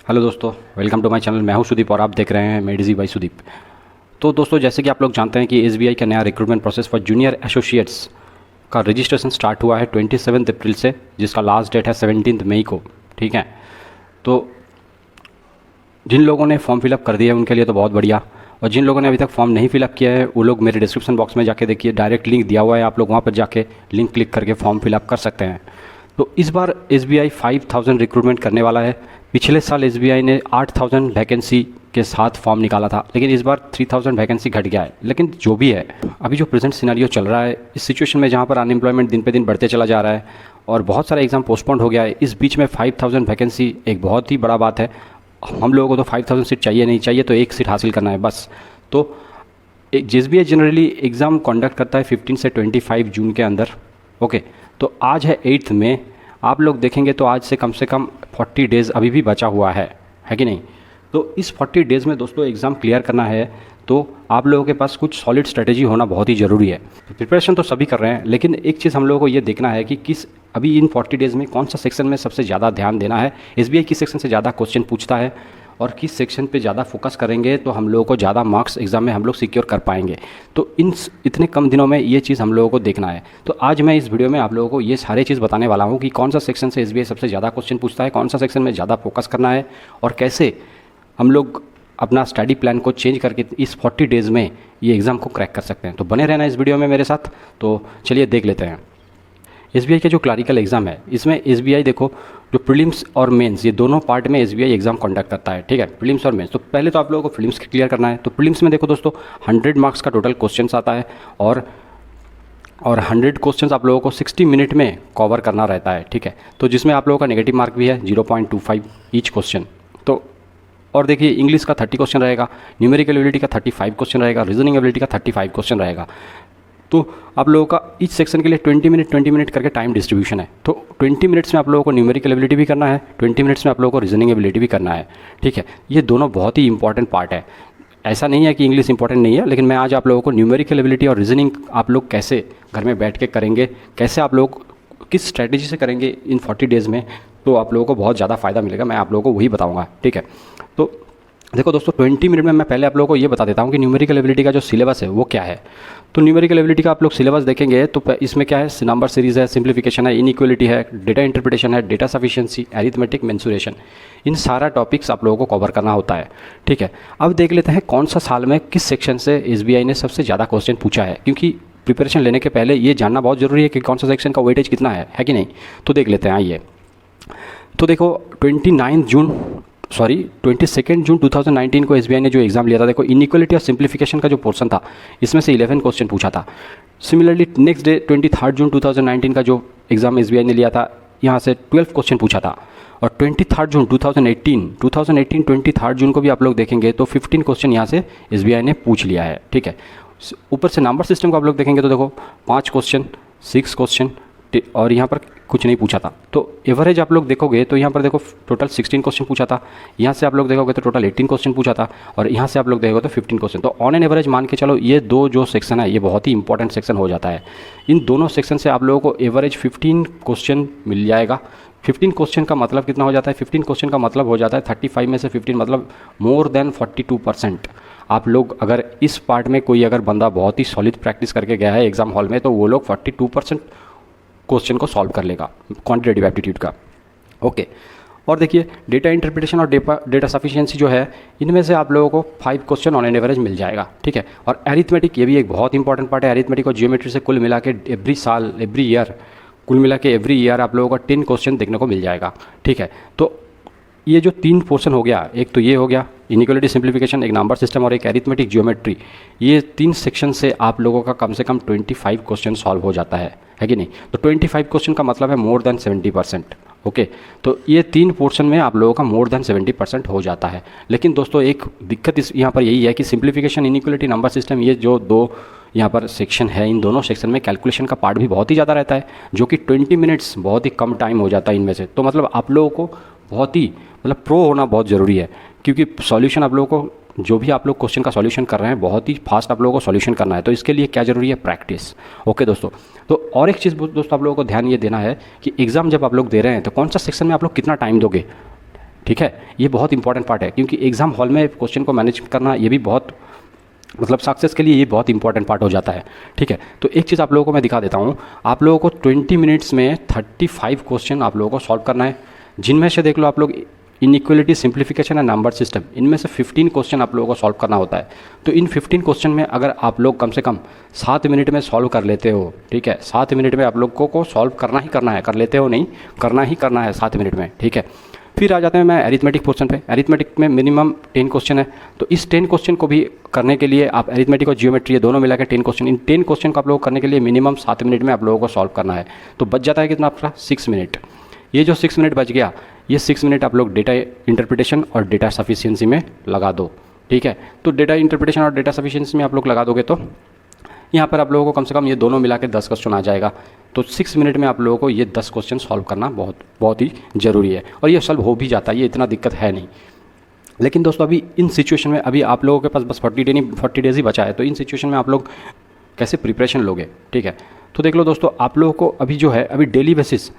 Hello दोस्तों, welcome to my channel. मैं हूं सुदीप और आप देख रहे हैं मेडिजी बाय सुदीप। तो दोस्तों, जैसे कि आप लोग जानते हैं कि एसबीआई का नया recruitment process for junior associates का रजिस्ट्रेशन स्टार्ट हुआ है 27 अप्रैल से, जिसका लास्ट डेट है 17 मई को। ठीक है, तो जिन लोगों ने फॉर्म फिलअप कर दिया है उनके लिए तो बहुत बढ़िया, और जिन लोगों ने अभी तक फॉर्म नहीं फिलअप किया है वो लोग मेरे डिस्क्रिप्शन बॉक्स में जाके देखिए, डायरेक्ट लिंक दिया हुआ है, आप लोग वहाँ पर जाके लिंक क्लिक करके फॉर्म फिलअप कर सकते हैं। तो इस बार एसबीआई 5000 रिक्रूटमेंट करने वाला है। पिछले साल एसबीआई ने 8000 वैकेंसी के साथ फॉर्म निकाला था, लेकिन इस बार 3000 वैकेंसी घट गया है। लेकिन जो भी है, अभी जो प्रेजेंट सिनेरियो चल रहा है, इस सिचुएशन में जहाँ पर अनएम्प्लॉयमेंट दिन पे दिन बढ़ते चला जा रहा है और बहुत सारे एग्ज़ाम पोस्टपोन्ड हो गया है, इस बीच में 5000 वैकेंसी एक बहुत ही बड़ा बात है। हम लोगों को तो 5000 सीट चाहिए नहीं चाहिए, तो एक सीट हासिल करना है बस। तो एसबीआई जनरली एग्ज़ाम कंडक्ट करता है 15 से 25 जून के अंदर। ओके, तो आज है 8 मई। आप लोग देखेंगे तो आज से कम 40 डेज़ अभी भी बचा हुआ है कि नहीं। तो इस 40 डेज़ में दोस्तों एग्ज़ाम क्लियर करना है, तो आप लोगों के पास कुछ सॉलिड स्ट्रेटेजी होना बहुत ही ज़रूरी है। तो प्रिपरेशन तो सभी कर रहे हैं, लेकिन एक चीज़ हम लोगों को ये देखना है कि किस अभी इन 40 डेज़ में कौन सा सेक्शन में सबसे ज़्यादा ध्यान देना है, एसबीआई किस सेक्शन से ज़्यादा क्वेश्चन पूछता है और किस सेक्शन पे ज़्यादा फोकस करेंगे तो हम लोगों को ज़्यादा मार्क्स एग्ज़ाम में हम लोग सिक्योर कर पाएंगे। तो इतने कम दिनों में ये चीज़ हम लोगों को देखना है। तो आज मैं इस वीडियो में आप लोगों को ये सारे चीज़ बताने वाला हूँ कि कौन सा सेक्शन से एसबीआई सबसे ज़्यादा क्वेश्चन पूछता है, कौन सा सेक्शन में ज़्यादा फोकस करना है, और कैसे हम लोग अपना स्टडी प्लान को चेंज करके इस 40 डेज़ में ये एग्ज़ाम को क्रैक कर सकते हैं। तो बने रहना इस वीडियो में मेरे साथ। तो चलिए देख लेते हैं एसबीआई का जो क्लरिकल एग्ज़ाम है। इसमें एसबीआई देखो, जो प्रीलिम्स और मेंस, ये दोनों पार्ट में एसबीआई एग्ज़ाम कंडक्ट करता है। ठीक है, प्रीलिम्स और मेंस। तो पहले तो आप लोगों को प्रीलिम्स क्लियर करना है। तो प्रीलिम्स में देखो दोस्तों, 100 मार्क्स का टोटल क्वेश्चन आता है और 100 क्वेश्चंस आप लोगों को 60 मिनट में कवर करना रहता है। ठीक है, तो जिसमें आप लोगों का नेगेटिव मार्क भी है 0.25 ईच क्वेश्चन। तो और देखिए, इंग्लिश का 30 क्वेश्चन रहेगा, न्यूमेरिकल एबिलिटी का 35 क्वेश्चन रहेगा, रीजनिंग एबिलिटी का 35 क्वेश्चन रहेगा। तो आप लोगों का ईच सेक्शन के लिए 20 मिनट करके टाइम डिस्ट्रीब्यूशन है। तो 20 मिनट्स में आप लोगों को न्यूमेरिकल एबिलिटी भी करना है, 20 मिनट्स में आप लोगों को रीजनिंग एबिलिटी भी करना है। ठीक है, ये दोनों बहुत ही इंपॉर्टेंट पार्ट है। ऐसा नहीं है कि इंग्लिश इंपॉर्टेंट नहीं है, लेकिन मैं आज आप लोगों को न्यूमेरिकल एबिलिटी और रीजनिंग आप लोग कैसे घर में बैठ के करेंगे, कैसे आप लोग किस स्ट्रैटेजी से करेंगे इन 40 डेज़ में, तो आप लोगों को बहुत ज़्यादा फ़ायदा मिलेगा। मैं आप लोगों को वही बताऊँगा। ठीक है, तो देखो दोस्तों, 20 मिनट में मैं पहले आप लोगों को ये बता देता हूँ कि न्यूमेरिकल एबिलिटी का जो सिलेबस है वो क्या है। तो न्यूमेरिकल एबिलिटी का आप लोग सिलेबस देखेंगे तो इसमें क्या है, नंबर सीरीज़ है, सिंप्लीफिकेशन है, इनइक्वालिटी है, डेटा इंटरप्रिटेशन है, डेटा सफिशिएंसी, अरिथमेटिक, मेंसुरेशन, इन सारा टॉपिक्स आप लोगों को कवर करना होता है। ठीक है, अब देख लेते हैं कौन सा साल में किस सेक्शन से एसबीआई ने सबसे ज़्यादा क्वेश्चन पूछा है, क्योंकि प्रिपरेशन लेने के पहले ये जानना बहुत ज़रूरी है कि कौन सा सेक्शन का वेटेज कितना है कि नहीं। तो देख लेते हैं आइए। तो देखो 22 जून 2019 को एसबीआई ने जो एग्ज़ाम लिया था, देखो इनइक्वालिटी और सिंप्लीफिकेशन का जो पोर्शन था इसमें से 11 क्वेश्चन पूछा था। सिमिलरली नेक्स्ट डे 23 जून 2019 का जो एग्ज़ाम एसबीआई ने लिया था, यहाँ से 12 क्वेश्चन पूछा था। और 23 जून 2018 23 जून को भी आप लोग देखेंगे तो 15 क्वेश्चन यहाँ से एसबीआई ने पूछ लिया है। ठीक है, ऊपर से नंबर सिस्टम को आप लोग देखेंगे तो देखो 5 क्वेश्चन, 6 क्वेश्चन, और यहाँ पर कुछ नहीं पूछा था। तो एवरेज आप लोग देखोगे तो यहाँ पर देखो टोटल 16 क्वेश्चन पूछा था, यहाँ से आप लोग देखोगे तो टोटल 18 क्वेश्चन पूछा था, और यहाँ से आप लोग देखोगे तो 15 क्वेश्चन। तो ऑन एन एवरेज मान के चलो ये दो जो सेक्शन है ये बहुत ही इंपॉर्टेंट सेक्शन हो जाता है। इन दोनों सेक्शन से आप लोगों को एवरेज 15 क्वेश्चन मिल जाएगा। 15 क्वेश्चन का मतलब कितना हो जाता है, 15 क्वेश्चन का मतलब हो जाता है 35 में से 15 मतलब मोर देन 42%। आप लोग अगर इस पार्ट में कोई अगर बंदा बहुत ही सॉलिड प्रैक्टिस करके गया है एग्जाम हॉल में, तो वो लोग 42% क्वेश्चन को सॉल्व कर लेगा क्वांटिटेटिव एप्टीट्यूड का। ओके, और देखिए डेटा इंटरप्रिटेशन और डेटा सफिशिएंसी जो है, इनमें से आप लोगों को 5 क्वेश्चन ऑन एन एवरेज मिल जाएगा। ठीक है, और एरिथमेटिक, ये भी एक बहुत इंपॉर्टेंट पार्ट है। एरिथमेटिक और जियोमेट्री से कुल मिला के एवरी ईयर आप लोगों को 10 क्वेश्चन देखने को मिल जाएगा। ठीक है, तो ये जो 3 पोर्शन हो गया, एक तो ये हो गया इनइक्वालिटी सिंप्लीफिकेशन, एक नंबर सिस्टम और एक एरिथमेटिक जियोमेट्री, ये 3 सेक्शन से आप लोगों का कम से कम 25 क्वेश्चन सॉल्व हो जाता है कि नहीं। तो 25 क्वेश्चन का मतलब है मोर देन 70%। ओके, तो ये 3 पोर्शन में आप लोगों का मोर देन 70% हो जाता है। लेकिन दोस्तों एक दिक्कत इस यहाँ पर यही है कि सिंप्लीफिकेशन, इनइक्वालिटी, नंबर सिस्टम, ये जो दो यहाँ पर सेक्शन है, इन दोनों सेक्शन में कैलकुलेशन का पार्ट भी बहुत ही ज़्यादा रहता है, जो कि 20 मिनट्स बहुत ही कम टाइम हो जाता है इनमें से। तो मतलब आप लोगों को बहुत ही प्रो होना बहुत ज़रूरी है, क्योंकि सॉल्यूशन आप लोगों को जो भी आप लोग क्वेश्चन का सॉल्यूशन कर रहे हैं बहुत ही फास्ट आप लोगों को सॉल्यूशन करना है। तो इसके लिए क्या ज़रूरी है, प्रैक्टिस। ओके दोस्तों, तो और एक चीज़ दोस्तों आप लोगों को ध्यान ये देना है कि एग्ज़ाम जब आप लोग दे रहे हैं तो कौन सा सेक्शन में आप लोग कितना टाइम दोगे। ठीक है, ये बहुत इंपॉर्टेंट पार्ट है, क्योंकि एग्ज़ाम हॉल में क्वेश्चन को मैनेज करना ये भी बहुत मतलब सक्सेस के लिए ये बहुत इंपॉर्टेंट पार्ट हो जाता है। ठीक है, तो एक चीज़ आप लोगों को मैं दिखा देता हूँ। आप लोगों को 20 मिनट्स में 35 क्वेश्चन आप लोगों को सॉल्व करना है, जिनमें से देख लो आप लोग inequality, simplification and number system, इनमें से 15 क्वेश्चन आप लोगों को सॉल्व करना होता है। तो इन 15 क्वेश्चन में अगर आप लोग कम से कम 7 मिनट में सॉल्व कर लेते हो, ठीक है, 7 मिनट में आप लोगों को सॉल्व करना ही करना है, कर लेते हो नहीं, करना ही करना है 7 मिनट में। ठीक है, फिर आ जाते हैं मैं एरिथमेटिक पोर्शन पे। एरिथमेटिक में मिनिमम 10 क्वेश्चन है, तो इस 10 क्वेश्चन को भी करने के लिए आप एरिथमेटिक और जियोमेट्री दोनों मिला के 10 क्वेश्चन, इन 10 क्वेश्चन को आप लोगों को करने के लिए मिनिमम 7 मिनट में आप लोगों को सॉल्व करना है। तो बच जाता है कितना आपका 6 मिनट। ये जो 6 मिनट बच गया, ये 6 मिनट आप लोग डेटा इंटरप्रिटेशन और डेटा सफिशिएंसी में लगा दो। ठीक है, तो डेटा इंटरप्रिटेशन और डेटा सफिशिएंसी में आप लोग लगा दोगे तो यहाँ पर आप लोगों को कम से कम ये दोनों मिला के 10 क्वेश्चन आ जाएगा। तो 6 मिनट में आप लोगों को ये 10 क्वेश्चन सॉल्व करना बहुत ही ज़रूरी है, और ये सॉल्व हो भी जाता है, ये इतना दिक्कत है नहीं। लेकिन दोस्तों अभी इन सिचुएशन में अभी आप लोगों के पास बस 40 डेज़ ही बचा है, तो इन सिचुएशन में आप लोग कैसे प्रिपरेशन लोगे। ठीक है, तो देख लो दोस्तों, आप लोगों को अभी जो है अभी डेली बेसिस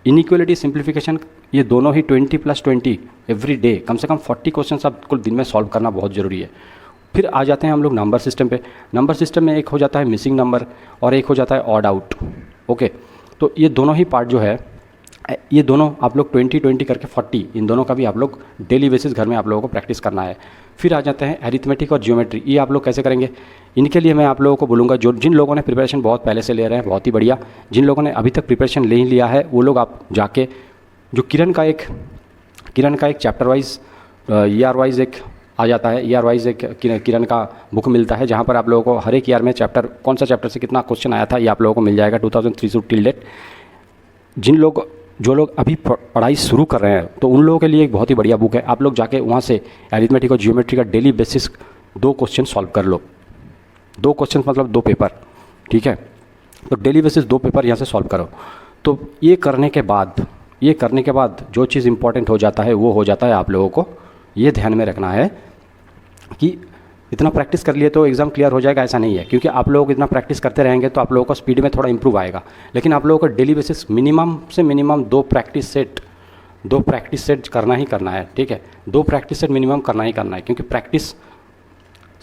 इनइक्वलिटी, सिंप्लीफिकेशन, ये दोनों ही 20 + 20 एवरी डे कम से कम 40 क्वेश्चन आपको दिन में सॉल्व करना बहुत ज़रूरी है। फिर आ जाते हैं हम लोग नंबर सिस्टम पे। नंबर सिस्टम में एक हो जाता है मिसिंग नंबर और एक हो जाता है ऑड आउट। ओके, तो ये दोनों ही पार्ट जो है, ये दोनों आप लोग 20 करके 40, इन दोनों का भी आप लोग डेली बेसिस घर में आप लोगों को प्रैक्टिस करना है। फिर आ जाते हैं एरिथमेटिक और जियोमेट्री, ये आप लोग कैसे करेंगे। इनके लिए मैं आप लोगों को बोलूँगा, जिन लोगों ने प्रिपरेशन बहुत पहले से ले रहे हैं बहुत ही बढ़िया, जिन लोगों ने अभी तक प्रिपरेशन नहीं लिया है वो लोग आप जाके जो किरण का एक चैप्टर वाइज ईयर वाइज एक आ जाता है, ईयर वाइज एक किरण का बुक मिलता है, जहाँ पर आप लोगों को हर एक ईयर में चैप्टर, कौन सा चैप्टर से कितना क्वेश्चन आया था, ये आप लोगों को मिल जाएगा 2003 से टिल डेट। जो लोग अभी पढ़ाई शुरू कर रहे हैं तो उन लोगों के लिए एक बहुत ही बढ़िया बुक है। आप लोग जाके वहाँ से एरिथमेटिक और जियोमेट्री का डेली बेसिस 2 क्वेश्चन सॉल्व कर लो। 2 क्वेश्चन मतलब 2 पेपर। ठीक है, तो डेली बेसिस 2 पेपर यहाँ से सॉल्व करो। तो ये करने के बाद जो चीज़ इंपॉर्टेंट हो जाता है वो हो जाता है, आप लोगों को ये ध्यान में रखना है कि इतना प्रैक्टिस कर लिए तो एग्ज़ाम क्लियर हो जाएगा, ऐसा नहीं है। क्योंकि आप लोग इतना प्रैक्टिस करते रहेंगे तो आप लोगों का स्पीड में थोड़ा इंप्रूव आएगा। लेकिन आप लोगों को डेली बेसिस मिनिमम से मिनिमम 2 प्रैक्टिस सेट करना ही करना है। ठीक है, 2 प्रैक्टिस सेट मिनिमम करना ही करना है, क्योंकि प्रैक्टिस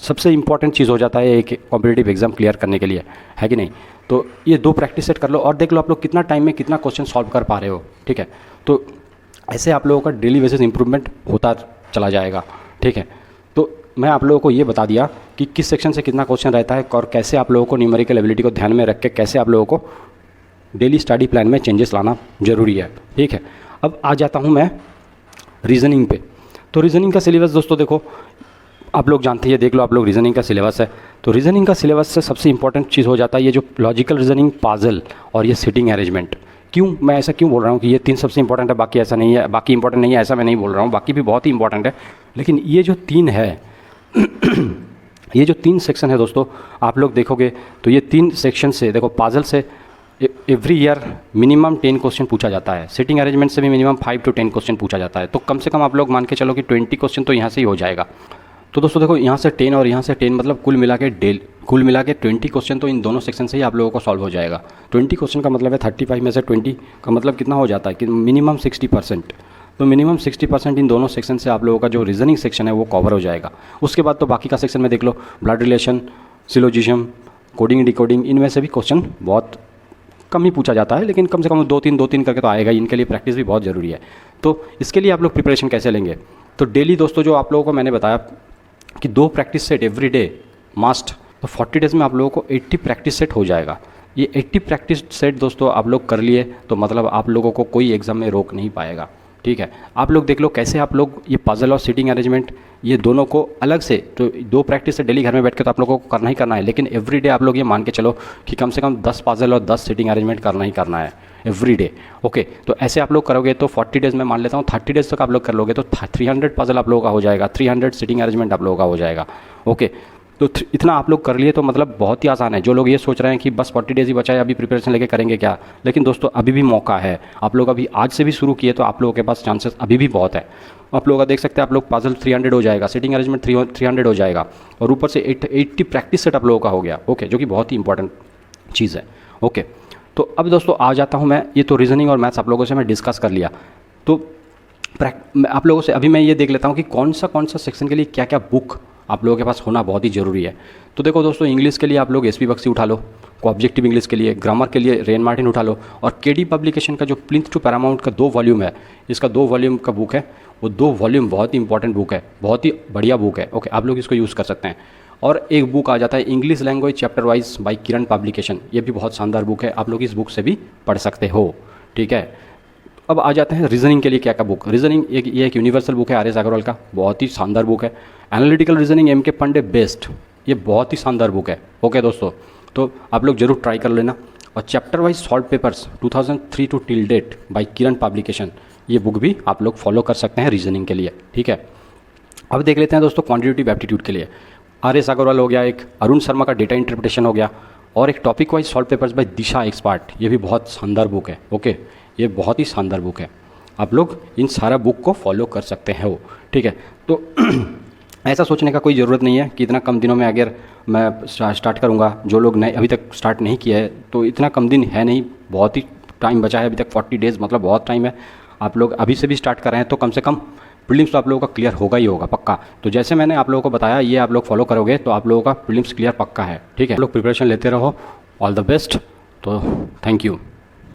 सबसे इंपॉर्टेंट चीज़ हो जाता है एक कॉम्पिटिटिव एग्जाम क्लियर करने के लिए, है कि नहीं। तो ये 2 प्रैक्टिस सेट कर लो और देख लो आप लोग कितना टाइम में कितना क्वेश्चन सॉल्व कर पा रहे हो। ठीक है, तो ऐसे आप लोगों का डेली बेसिस इंप्रूवमेंट होता चला जाएगा। ठीक है, तो मैं आप लोगों को ये बता दिया कि किस सेक्शन से कितना क्वेश्चन रहता है और कैसे आप लोगों को न्यूमेरिकल एबिलिटी को ध्यान में रख के कैसे आप लोगों को डेली स्टडी प्लान में चेंजेस लाना ज़रूरी है। ठीक है, अब आ जाता हूँ मैं रीजनिंग पे। तो रीजनिंग का सिलेबस दोस्तों देखो, आप लोग जानते हैं, देख लो आप लोग रीजनिंग का सिलेबस है। तो रीजनिंग का सिलेबस से सबसे इंपॉर्टेंट चीज़ हो जाता है ये जो लॉजिकल रीजनिंग, पाजल और ये सिटिंग अरेंजमेंट। क्यों मैं ऐसा क्यों बोल रहा हूँ कि ये 3 सबसे इंपॉर्टेंट है, बाकी ऐसा नहीं है, बाकी इंपॉर्टेंट नहीं है, ऐसा मैं नहीं बोल रहा हूँ, बाकी भी बहुत ही इंपॉर्टेंट है। लेकिन ये जो 3 है ये जो 3 सेक्शन है दोस्तों, आप लोग देखोगे तो ये 3 सेक्शन से देखो, पाजल से एवरी ईयर मिनिमम 10 क्वेश्चन पूछा जाता है, सिटिंग अरेंजमेंट से भी मिनिमम 5 to 10 क्वेश्चन पूछा जाता है। तो कम से कम आप लोग मान के चलो कि 20 क्वेश्चन तो यहाँ से ही हो जाएगा। तो दोस्तों देखो, यहाँ से 10 और यहाँ से 10 मतलब कुल मिला के 20 क्वेश्चन तो इन दोनों सेक्शन से ही आप लोगों को सॉल्व हो जाएगा। 20 क्वेश्चन का मतलब है 35 में से 20 का मतलब कितना हो जाता है कि मिनिमम 60%। तो मिनिमम 60% इन दोनों सेक्शन से आप लोगों का जो रीजनिंग सेक्शन है वो कवर हो जाएगा। उसके बाद तो बाकी का सेक्शन में देख लो, blood relation, syllogism, coding decoding, इनमें से भी क्वेश्चन बहुत कम ही पूछा जाता है, लेकिन कम से कम 2-3 करके तो आएगा। इनके लिए प्रैक्टिस भी बहुत ज़रूरी है। तो इसके लिए आप लोग प्रिपरेशन कैसे लेंगे, तो डेली दोस्तों जो आप लोगों को मैंने बताया कि 2 practice set every day must, तो 40 डेज़ में आप लोगों को 80 प्रैक्टिस सेट हो जाएगा। ये 80 प्रैक्टिस सेट दोस्तों आप लोग कर लिए तो मतलब आप लोगों को कोई एग्ज़ाम में रोक नहीं पाएगा। ठीक है, आप लोग देख लो कैसे आप लोग ये पजल और सिटिंग अरेंजमेंट ये दोनों को अलग से, तो 2 प्रैक्टिस से डेली घर में बैठ के तो आप लोगों को करना ही करना है। लेकिन एवरी डे आप लोग ये मान के चलो कि कम से कम 10 पजल और 10 सिटिंग अरेंजमेंट करना ही करना है एवरी डे। ओके, तो ऐसे आप लोग करोगे तो 40 डेज़ में मान लेता हूँ 30 डेज़ तक आप लोग कर लोगे तो 300 पजल आप लोगों का हो जाएगा, 300 सिटिंग अरेंजमेंट आप लोगों का हो जाएगा। ओके, तो इतना आप लोग कर लिए तो मतलब बहुत ही आसान है। जो लोग ये सोच रहे हैं कि बस 40 डेज़ ही बचा है, अभी प्रिपरेशन लेके करेंगे क्या, लेकिन दोस्तों अभी भी मौका है। आप लोग अभी आज से भी शुरू किए तो आप लोगों के पास चांसेस अभी भी बहुत है। आप लोग देख सकते हैं, आप लोग पजल 300 हो जाएगा, सिटिंग अरेंजमेंट 300 हो जाएगा और ऊपर से 80 प्रैक्टिस सेट आप लोगों का हो गया। ओके, जो कि बहुत ही इंपॉर्टेंट चीज़ है। ओके, तो अब दोस्तों आ जाता हूँ मैं, ये तो रीजनिंग और मैथ्स आप लोगों से मैं डिस्कस कर लिया। तो आप लोगों से अभी मैं ये देख लेता हूँ कि कौन सा सेक्शन के लिए क्या क्या बुक आप लोगों के पास होना बहुत ही ज़रूरी है। तो देखो दोस्तों, इंग्लिश के लिए आप लोग एसपी बख्शी उठा लो, को ऑब्जेक्टिव इंग्लिश के लिए, ग्रामर के लिए रेन मार्टिन उठा लो, और केडी पब्लिकेशन का जो प्लिंथ टू पैरामाउंट का 2 वॉल्यूम है, इसका 2 वॉल्यूम का बुक है, वो 2 वॉल्यूम बहुत ही इंपॉर्टेंट बुक है, बहुत ही बढ़िया बुक है। ओके, आप लोग इसको यूज़ कर सकते हैं। और एक बुक आ जाता है English language chapter wise by Kiran publication, ये भी बहुत शानदार बुक है, आप लोग इस बुक से भी पढ़ सकते हो। ठीक है, अब आ जाते हैं रीजनिंग के लिए क्या क्या बुक। रीजनिंग ये एक यूनिवर्सल बुक है आर एस अग्रवाल का, बहुत ही शानदार बुक है। एनालिटिकल रीजनिंग एम के पंडे बेस्ट, ये बहुत ही शानदार बुक है। ओके दोस्तों, तो आप लोग जरूर ट्राई कर लेना। और chapter wise solve papers 2003 to till date by Kiran publication, ये बुक भी आप लोग फॉलो कर सकते हैं रीजनिंग के लिए। ठीक है, अब देख लेते हैं दोस्तों क्वांटिटेटिव एप्टीट्यूड के लिए। आर एस अग्रवाल हो गया एक, अरुण शर्मा का डेटा इंटरप्रिटेशन हो गया, और एक topic wise solve papers by Disha expert, ये भी बहुत शानदार बुक है। ओके, ये बहुत ही शानदार बुक है, आप लोग इन सारा बुक को फॉलो कर सकते हो। ठीक है, तो ऐसा सोचने का कोई ज़रूरत नहीं है कि इतना कम दिनों में अगर मैं स्टार्ट करूँगा, जो लोग नए अभी तक स्टार्ट नहीं किया है तो इतना कम दिन है नहीं, बहुत ही टाइम बचा है अभी तक, 40 डेज़ मतलब बहुत टाइम है। आप लोग अभी से भी स्टार्ट कर रहे हैं तो कम से कम प्रीलिम्स तो आप लोगों का क्लियर होगा ही होगा पक्का। तो जैसे मैंने आप लोगों को बताया, ये आप लोग फॉलो करोगे तो आप लोगों का प्रीलिम्स क्लियर पक्का है। ठीक है, आप लोग प्रिपरेशन लेते रहो, ऑल द बेस्ट। तो थैंक यू।